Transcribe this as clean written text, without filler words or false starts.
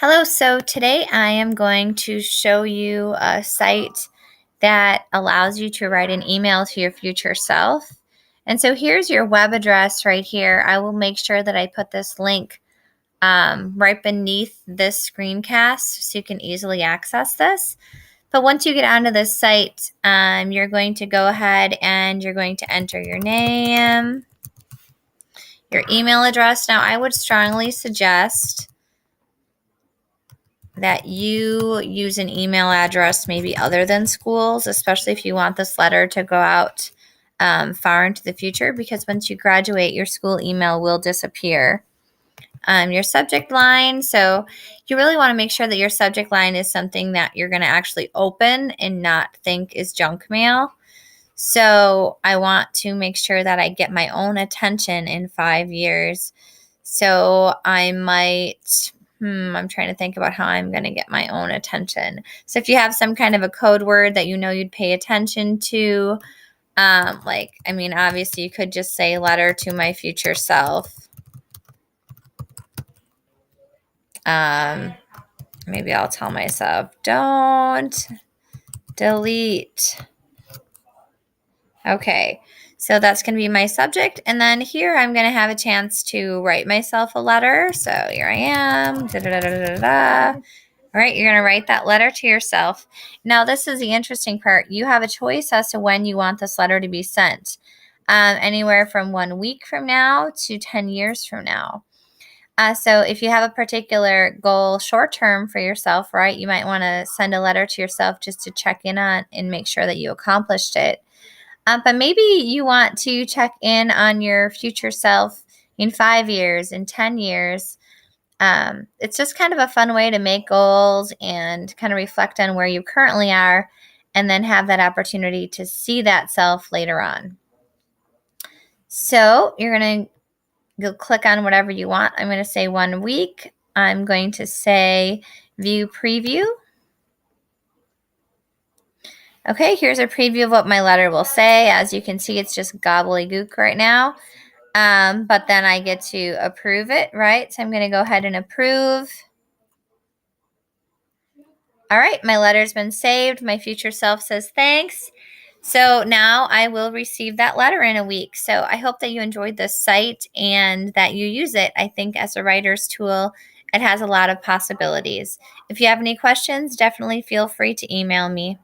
Hello, so today I am going to show you a site that allows you to write an email to your future self. And so here's your web address right here. I will make sure that I put this link right beneath this screencast so you can easily access this. But once you get onto this site, you're going to go ahead and you're going to enter your name, your email address. Now, I would strongly suggest that you use an email address maybe other than schools, especially if you want this letter to go out far into the future, because once you graduate, your school email will disappear. Your subject line, so you really want to make sure that your subject line is something that you're going to actually open and not think is junk mail. So I want to make sure that I get my own attention in 5 years. So I might, I'm trying to think about how I'm going to get my own attention. So if you have some kind of a code word that you know you'd pay attention to, obviously you could just say letter to my future self. Maybe I'll tell myself, don't delete. Okay, so that's going to be my subject. And then here I'm going to have a chance to write myself a letter. So here I am. Da, da, da, da, da, da. All right, you're going to write that letter to yourself. Now, this is the interesting part. You have a choice as to when you want this letter to be sent. Anywhere from 1 week from now to 10 years from now. So if you have a particular goal short term for yourself, right, you might want to send a letter to yourself just to check in on and make sure that you accomplished it. But maybe you want to check in on your future self in 5 years, in 10 years. It's just kind of a fun way to make goals and kind of reflect on where you currently are and then have that opportunity to see that self later on. So you're going to go click on whatever you want. I'm going to say 1 week. I'm going to say view preview. Okay, here's a preview of what my letter will say. As you can see, it's just gobbledygook right now. But then I get to approve it, right? So I'm going to go ahead and approve. All right, my letter's been saved. My future self says thanks. So now I will receive that letter in a week. So I hope that you enjoyed this site and that you use it. I think as a writer's tool, it has a lot of possibilities. If you have any questions, definitely feel free to email me.